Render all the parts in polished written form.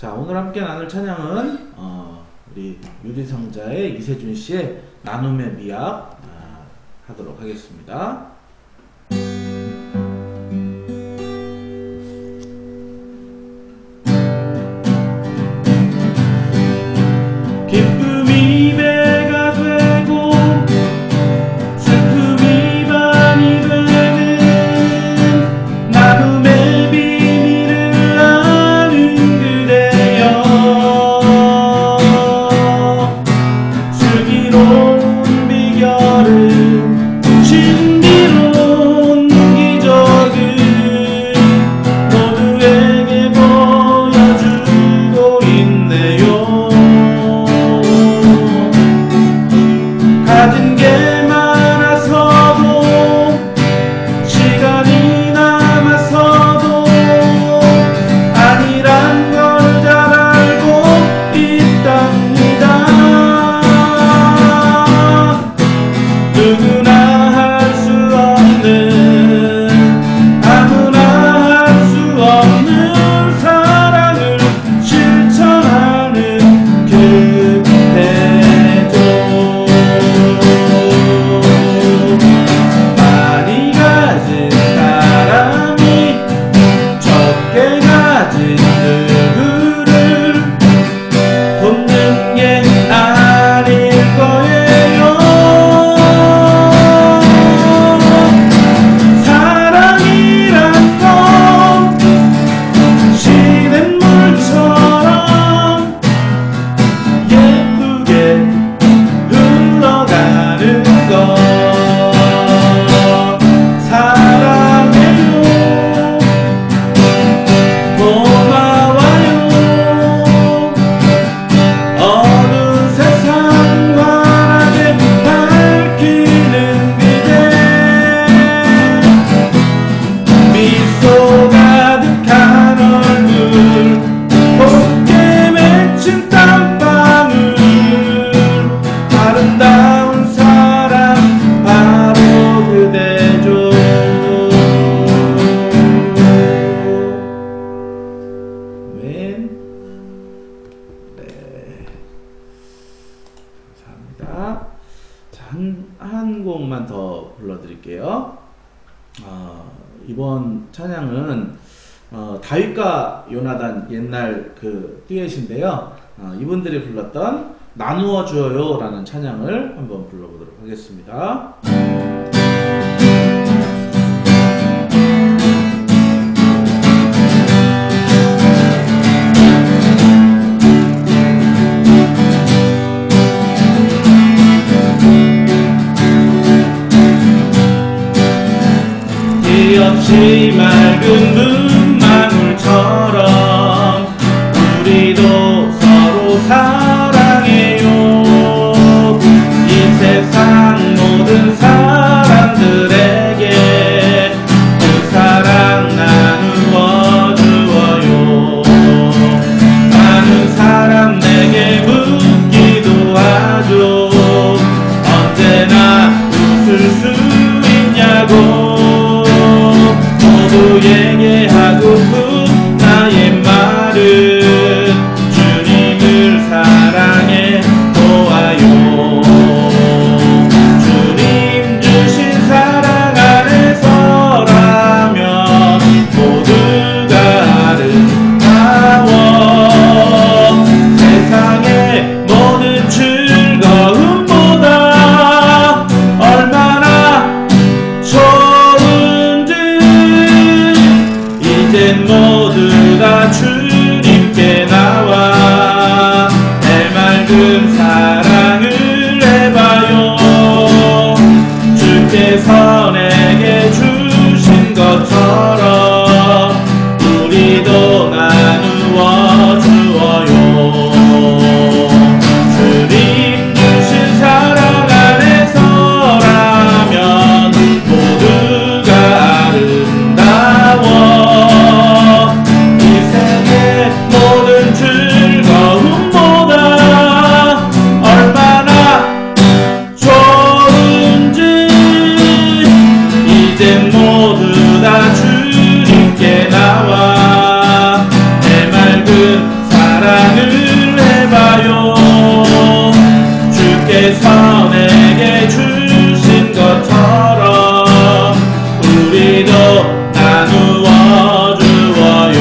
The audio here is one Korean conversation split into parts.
자, 오늘 함께 나눌 찬양은 우리 유리상자의 이세준 씨의 나눔의 미학 하도록 하겠습니다. 기쁨이 배가 되고 슬픔이 반이 되는 나눔의 비밀을 아는 그대여, 슬기로운 비결은 신비로운 기적을 모두에게 보여주고 있네요. 가진 게 많아서도 시간이 남아서도 아니란 걸 잘 알고 있답니다. 누구나 할 수 없는, 아무나 할 수 없는 사랑을 실천하는 그대도 많이 가진 사람이 적게 가진 누구를 돕는 게 아닐 거예요. 사랑이란 건 시냇물처럼 예쁘게 흘러가는 것. 사랑해요. 고마워요. 어느 세상 환하게 밝히는 그대, 미소 가득한 얼굴, 곱게 맺힌 땀방울, 아름다운 사람 바로 그대죠. 아멘. 네, 감사합니다. 자, 한 곡만 더 불러드릴게요. 이번 찬양은 다윗과 요나단 옛날 그 듀엣인데요. 이분들이 불렀던 나누어 주어요 라는 찬양을 한번 불러보도록 하겠습니다. 티 없이 맑은 눈망울처럼 우리도 서로 사랑해요. 이 세상 모든 사람들에게 그 사랑 나누어 주어요. 많은 사람 내게 묻기도 하죠. 언제나 웃을 수 있냐고. 모두에게 하고픈 나의 말은 주님을 사랑해 보아요. 주님 주신 사랑 안에서라면 모두가 아름다워. 세상의 모든 즐거움보다 얼마나 좋은지 이젠 모두 다 주님께 나와 해맑은 사랑을 해봐요. 주께서 내게 주신 것처럼 우리도 나누어 주어요. 주님 주신 사랑 안에서라면 모두가 아름다워. 이 세계 모든 즐거움보다 얼마나 좋은지 이젠 모두 다 주님께 나와 해맑은 사랑 자랑을 해봐요. 주께서 내게 주신 것처럼 우리도 나누어 주어요.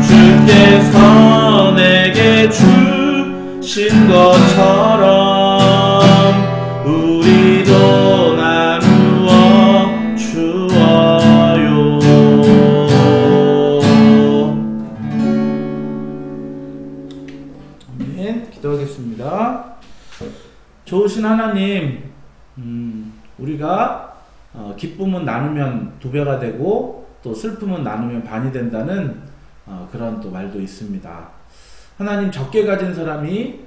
주께서 내게 주신 것처럼 우리도 나누어 주어요. 아멘. 기도하겠습니다. 좋으신 하나님, 우리가 기쁨은 나누면 2배가 되고 또 슬픔은 나누면 반이 된다는 그런 또 말도 있습니다. 하나님, 적게 가진 사람이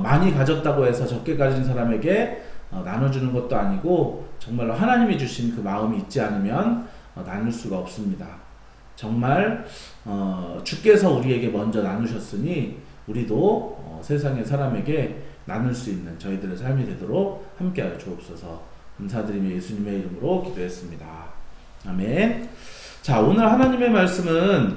많이 가졌다고 해서 적게 가진 사람에게 나눠주는 것도 아니고 정말로 하나님이 주신 그 마음이 있지 않으면 나눌 수가 없습니다. 정말 주께서 우리에게 먼저 나누셨으니 우리도 세상의 사람에게 나눌 수 있는 저희들의 삶이 되도록 함께하여 주옵소서. 감사드리며 예수님의 이름으로 기도했습니다. 아멘. 자, 오늘 하나님의 말씀은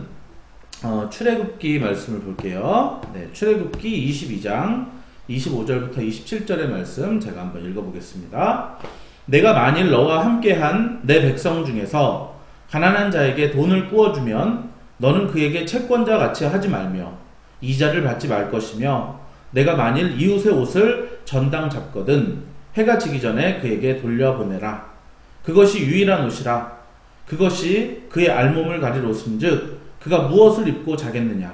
출애굽기 말씀을 볼게요. 네, 출애굽기 22장 25절부터 27절의 말씀 제가 한번 읽어보겠습니다. 내가 만일 너와 함께한 내 백성 중에서 가난한 자에게 돈을 꾸어주면 너는 그에게 채권자 같이 하지 말며 이자를 받지 말 것이며 내가 만일 이웃의 옷을 전당 잡거든 해가 지기 전에 그에게 돌려보내라. 그것이 유일한 옷이라. 그것이 그의 알몸을 가릴 옷인즉 그가 무엇을 입고 자겠느냐.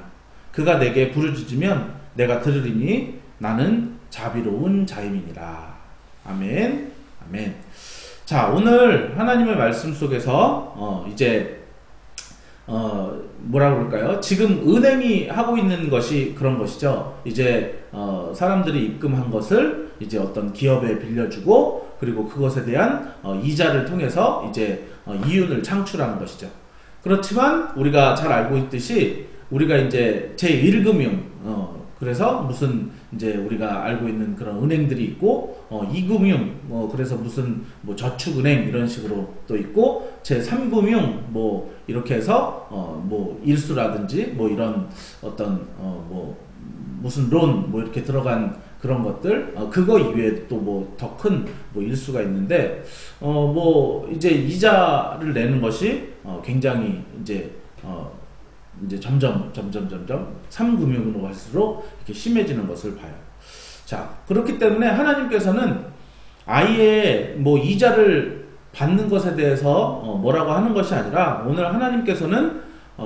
그가 내게 부르짖으면 내가 들으리니 나는 자비로운 자임이니라. 아멘. 아멘. 자, 오늘 하나님의 말씀 속에서 이제 뭐라 그럴까요? 지금 은행이 하고 있는 것이 그런 것이죠. 이제 사람들이 입금한 것을 이제 어떤 기업에 빌려주고 그리고 그것에 대한 이자를 통해서 이제 이윤을 창출하는 것이죠. 그렇지만 우리가 잘 알고 있듯이 우리가 이제 제1금융 그래서 무슨 이제 우리가 알고 있는 그런 은행들이 있고 2금융 그래서 무슨 뭐 저축은행 이런 식으로 또 있고 제3금융 뭐 이렇게 해서 뭐 일수라든지 뭐 이런 어떤 뭐 무슨 론 뭐 이렇게 들어간 그런 것들 그거 이외에 또 뭐 더 큰 뭐 일수가 있는데 뭐 이제 이자를 내는 것이 굉장히 이제 점점 3금융으로 갈수록 이렇게 심해지는 것을 봐요. 자, 그렇기 때문에 하나님께서는 아예 뭐 이자를 받는 것에 대해서 뭐라고 하는 것이 아니라 오늘 하나님께서는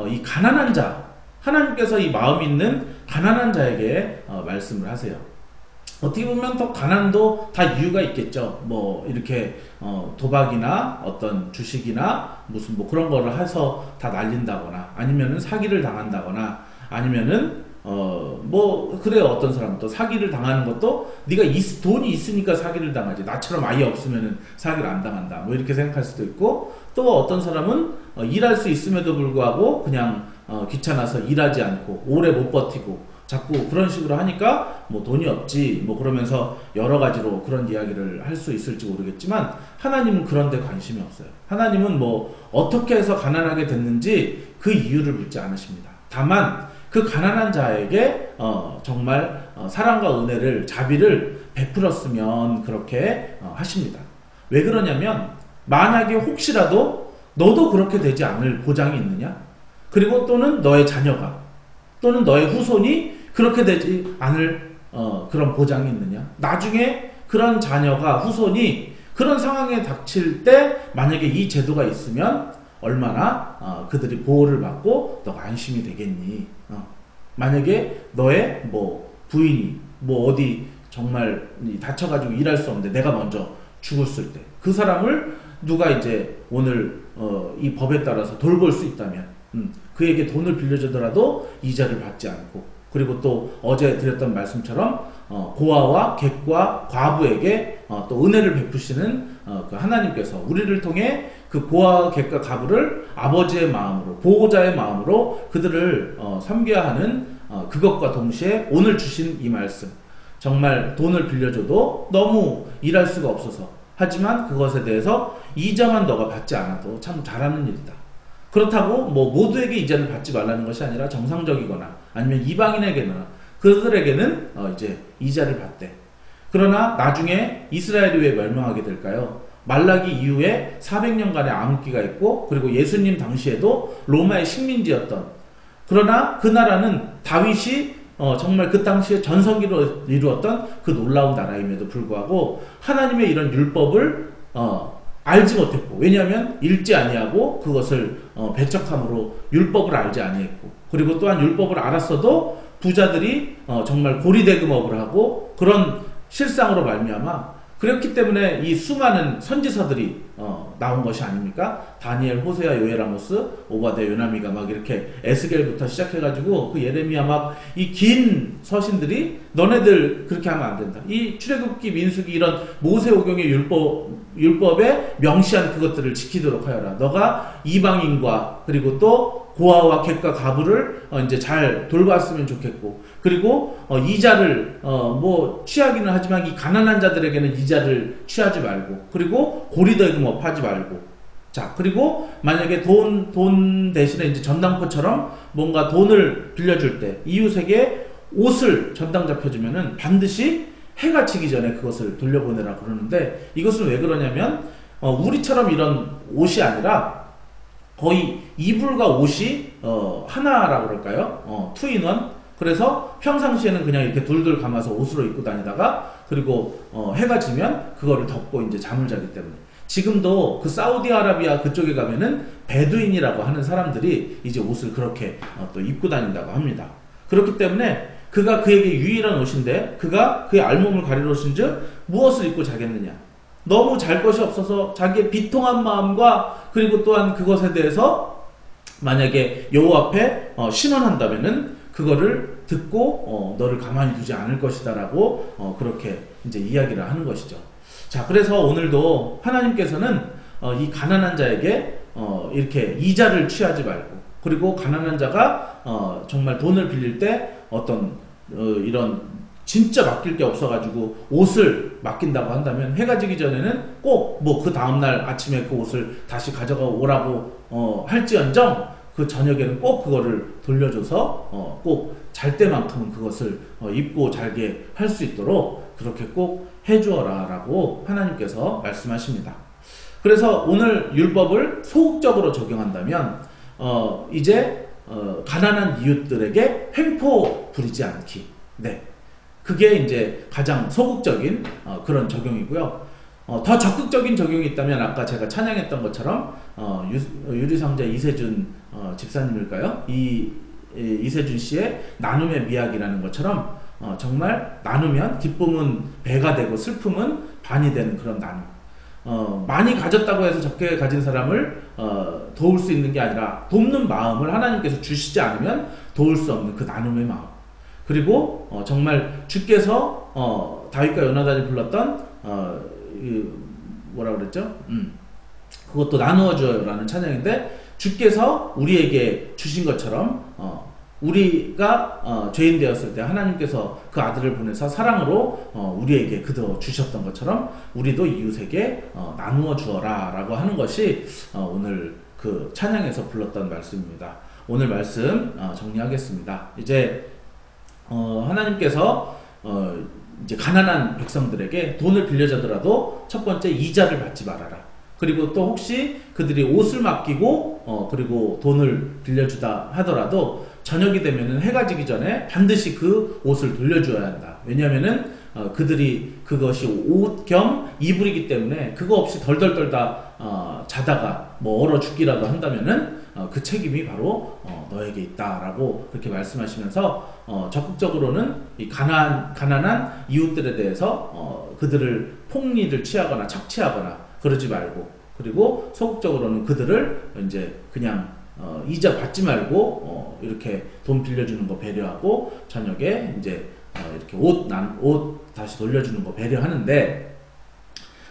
이 가난한 자, 하나님께서 이 마음 있는 가난한 자에게 말씀을 하세요. 어떻게 보면 더 가난도 다 이유가 있겠죠. 뭐 이렇게 도박이나 어떤 주식이나 무슨 뭐 그런 거를 해서 다 날린다거나 아니면은 사기를 당한다거나 아니면은 뭐 그래요. 어떤 사람은 또 사기를 당하는 것도 네가 돈이 있으니까 사기를 당하지 나처럼 아예 없으면은 사기를 안 당한다 뭐 이렇게 생각할 수도 있고 또 어떤 사람은 일할 수 있음에도 불구하고 그냥 귀찮아서 일하지 않고 오래 못 버티고 자꾸 그런 식으로 하니까 뭐 돈이 없지 뭐 그러면서 여러 가지로 그런 이야기를 할 수 있을지 모르겠지만 하나님은 그런 데 관심이 없어요. 하나님은 뭐 어떻게 해서 가난하게 됐는지 그 이유를 묻지 않으십니다. 다만 그 가난한 자에게 정말 사랑과 은혜를 자비를 베풀었으면 그렇게 하십니다. 왜 그러냐면 만약에 혹시라도 너도 그렇게 되지 않을 보장이 있느냐? 그리고 또는 너의 자녀가 또는 너의 후손이 그렇게 되지 않을 그런 보장이 있느냐? 나중에 그런 자녀가 후손이 그런 상황에 닥칠 때 만약에 이 제도가 있으면 얼마나 그들이 보호를 받고 너가 안심이 되겠니? 만약에 너의 뭐 부인이 뭐 어디 정말 다쳐가지고 일할 수 없는데 내가 먼저 죽었을 때 그 사람을 누가 이제 오늘 이 법에 따라서 돌볼 수 있다면 그에게 돈을 빌려주더라도 이자를 받지 않고 그리고 또 어제 드렸던 말씀처럼 고아와 객과 과부에게 또 은혜를 베푸시는 그 하나님께서 우리를 통해 그 고아와 객과 과부를 아버지의 마음으로 보호자의 마음으로 그들을 섬겨야 하는 그것과 동시에 오늘 주신 이 말씀 정말 돈을 빌려줘도 너무 일할 수가 없어서 하지만 그것에 대해서 이자만 너가 받지 않아도 참 잘하는 일이다. 그렇다고 뭐 모두에게 이자를 받지 말라는 것이 아니라 정상적이거나 아니면 이방인에게나 그들에게는 이제 이자를 받대. 그러나 나중에 이스라엘이 왜 멸망하게 될까요? 말라기 이후에 400년간의 암흑기가 있고, 그리고 예수님 당시에도 로마의 식민지였던, 그러나 그 나라는 다윗이 정말 그 당시에 전성기로 이루었던 그 놀라운 나라임에도 불구하고 하나님의 이런 율법을 알지 못했고, 왜냐하면 읽지 아니하고 그것을 배척함으로 율법을 알지 아니했고, 그리고 또한 율법을 알았어도 부자들이 정말 고리대금업을 하고 그런 실상으로 말미암아, 그렇기 때문에 이 수많은 선지서들이 나온 것이 아닙니까? 다니엘, 호세아, 요엘, 아모스, 오바댜, 요나미가 막 이렇게 에스겔부터 시작해가지고 그 예레미야 막 이 긴 서신들이 너네들 그렇게 하면 안 된다. 이 출애굽기, 민수기 이런 모세오경의 율법에 명시한 그것들을 지키도록 하여라. 너가 이방인과 그리고 또 고아와 객과 가부를 이제 잘 돌봤으면 좋겠고, 그리고 이자를 뭐 취하기는 하지만 이 가난한 자들에게는 이자를 취하지 말고, 그리고 고리대금업 하지 말고, 자, 그리고 만약에 돈 대신에 이제 전당포처럼 뭔가 돈을 빌려줄 때 이웃에게 옷을 전당 잡혀주면은 반드시 해가 지기 전에 그것을 돌려보내라 그러는데, 이것은 왜 그러냐면 우리처럼 이런 옷이 아니라 거의 이불과 옷이 하나라고 그럴까요? 투인원. 그래서 평상시에는 그냥 이렇게 둘둘 감아서 옷으로 입고 다니다가, 그리고 해가 지면 그거를 덮고 이제 잠을 자기 때문에. 지금도 그 사우디아라비아 그쪽에 가면은 베두인이라고 하는 사람들이 이제 옷을 그렇게 또 입고 다닌다고 합니다. 그렇기 때문에 그가 그에게 유일한 옷인데, 그가 그의 알몸을 가리러 오신즉 무엇을 입고 자겠느냐? 너무 잘 것이 없어서 자기의 비통한 마음과, 그리고 또한 그것에 대해서 만약에 여호와 앞에 신원한다면은 그거를 듣고 너를 가만히 두지 않을 것이다 라고 그렇게 이제 이야기를 하는 것이죠. 자, 그래서 오늘도 하나님께서는 이 가난한 자에게 이렇게 이자를 취하지 말고, 그리고 가난한 자가 정말 돈을 빌릴 때 어떤 이런 진짜 맡길 게 없어가지고 옷을 맡긴다고 한다면 해가 지기 전에는 꼭 뭐 그 다음날 아침에 그 옷을 다시 가져가 오라고 할지언정 그 저녁에는 꼭 그거를 돌려줘서 꼭 잘 때만큼은 그것을 입고 잘게 할 수 있도록 그렇게 꼭 해주어라 라고 하나님께서 말씀하십니다. 그래서 오늘 율법을 소극적으로 적용한다면 이제 가난한 이웃들에게 횡포 부리지 않기, 네, 그게 이제 가장 소극적인 그런 적용이고요. 더 적극적인 적용이 있다면 아까 제가 찬양했던 것처럼 유리상자 이세준 집사님일까요? 이세준 씨의 나눔의 미학이라는 것처럼 정말 나누면 기쁨은 배가 되고 슬픔은 반이 되는 그런 나눔. 많이 가졌다고 해서 적게 가진 사람을 도울 수 있는 게 아니라 돕는 마음을 하나님께서 주시지 않으면 도울 수 없는 그 나눔의 마음. 그리고 정말 주께서 다윗과 요나단이 불렀던 뭐라 그랬죠? 그것도 나누어 줘요라는 찬양인데, 주께서 우리에게 주신 것처럼 우리가 죄인 되었을 때 하나님께서 그 아들을 보내서 사랑으로 우리에게 그도 주셨던 것처럼 우리도 이웃에게 나누어 주어라 라고 하는 것이 오늘 그 찬양에서 불렀던 말씀입니다. 오늘 말씀 정리하겠습니다. 이제 하나님께서 이제 가난한 백성들에게 돈을 빌려주더라도 첫 번째 이자를 받지 말아라. 그리고 또 혹시 그들이 옷을 맡기고 그리고 돈을 빌려주다 하더라도 저녁이 되면은 해가 지기 전에 반드시 그 옷을 돌려줘야 한다. 왜냐하면은 그들이 그것이 옷 겸 이불이기 때문에 그거 없이 덜덜 떨다 자다가 뭐 얼어 죽기라도 한다면은 그 책임이 바로 너에게 있다라고 그렇게 말씀하시면서 적극적으로는 이 가난한 이웃들에 대해서 그들을 폭리를 취하거나 착취하거나 그러지 말고, 그리고 소극적으로는 그들을 이제 그냥 이자 받지 말고 이렇게 돈 빌려주는 거 배려하고 저녁에 이제 이렇게 옷 다시 돌려주는 거 배려하는데,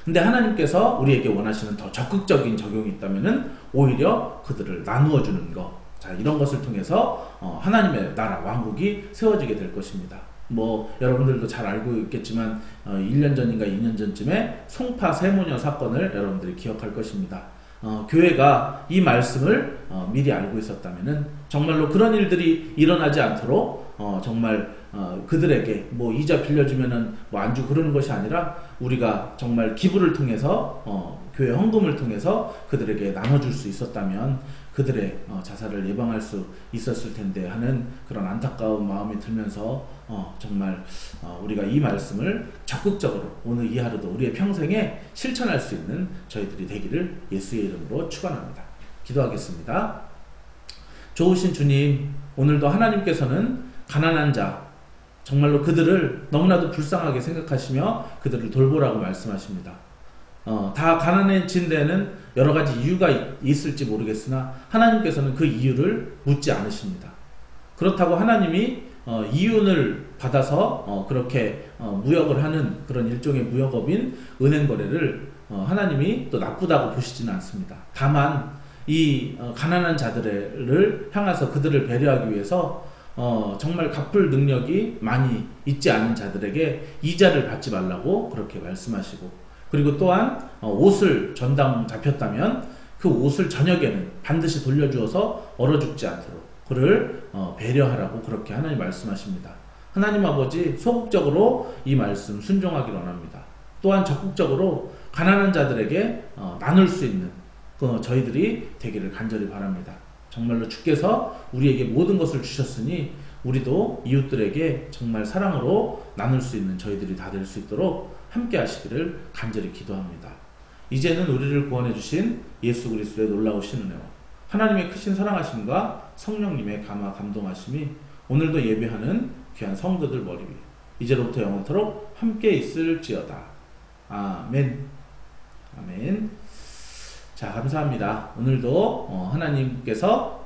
근데 하나님께서 우리에게 원하시는 더 적극적인 적용이 있다면은 오히려 그들을 나누어 주는 거, 자, 이런 것을 통해서 하나님의 나라 왕국이 세워지게 될 것입니다. 뭐 여러분들도 잘 알고 있겠지만 1년 전인가 2년 전쯤에 송파 세모녀 사건을 여러분들이 기억할 것입니다. 교회가 이 말씀을 미리 알고 있었다면은 정말로 그런 일들이 일어나지 않도록 정말 그들에게 뭐 이자 빌려주면은 뭐 안 주고 그러는 것이 아니라 우리가 정말 기부를 통해서 교회 헌금을 통해서 그들에게 나눠줄 수 있었다면 그들의 자살을 예방할 수 있었을 텐데 하는 그런 안타까운 마음이 들면서 정말 우리가 이 말씀을 적극적으로 오늘 이 하루도 우리의 평생에 실천할 수 있는 저희들이 되기를 예수의 이름으로 축원합니다. 기도하겠습니다. 좋으신 주님, 오늘도 하나님께서는 가난한 자, 정말로 그들을 너무나도 불쌍하게 생각하시며 그들을 돌보라고 말씀하십니다. 다 가난해진 데는 여러 가지 이유가 있을지 모르겠으나 하나님께서는 그 이유를 묻지 않으십니다. 그렇다고 하나님이 이윤을 받아서 그렇게 무역을 하는 그런 일종의 무역업인 은행 거래를 하나님이 또 나쁘다고 보시지는 않습니다. 다만 이 가난한 자들을 향해서 그들을 배려하기 위해서 정말 갚을 능력이 많이 있지 않은 자들에게 이자를 받지 말라고 그렇게 말씀하시고, 그리고 또한 옷을 전당 잡혔다면 그 옷을 저녁에는 반드시 돌려주어서 얼어 죽지 않도록 그를 배려하라고 그렇게 하나님 말씀하십니다. 하나님 아버지, 소극적으로 이 말씀 순종하기를 원합니다. 또한 적극적으로 가난한 자들에게 나눌 수 있는 저희들이 되기를 간절히 바랍니다. 정말로 주께서 우리에게 모든 것을 주셨으니 우리도 이웃들에게 정말 사랑으로 나눌 수 있는 저희들이 다 될 수 있도록 함께 하시기를 간절히 기도합니다. 이제는 우리를 구원해 주신 예수 그리스도의 놀라우신 은혜와 하나님의 크신 사랑하심과 성령님의 감화 감동하심이 오늘도 예배하는 귀한 성도들 머리 위에 이제로부터 영원토록 함께 있을지어다. 아멘. 아멘. 자, 감사합니다. 오늘도 하나님께서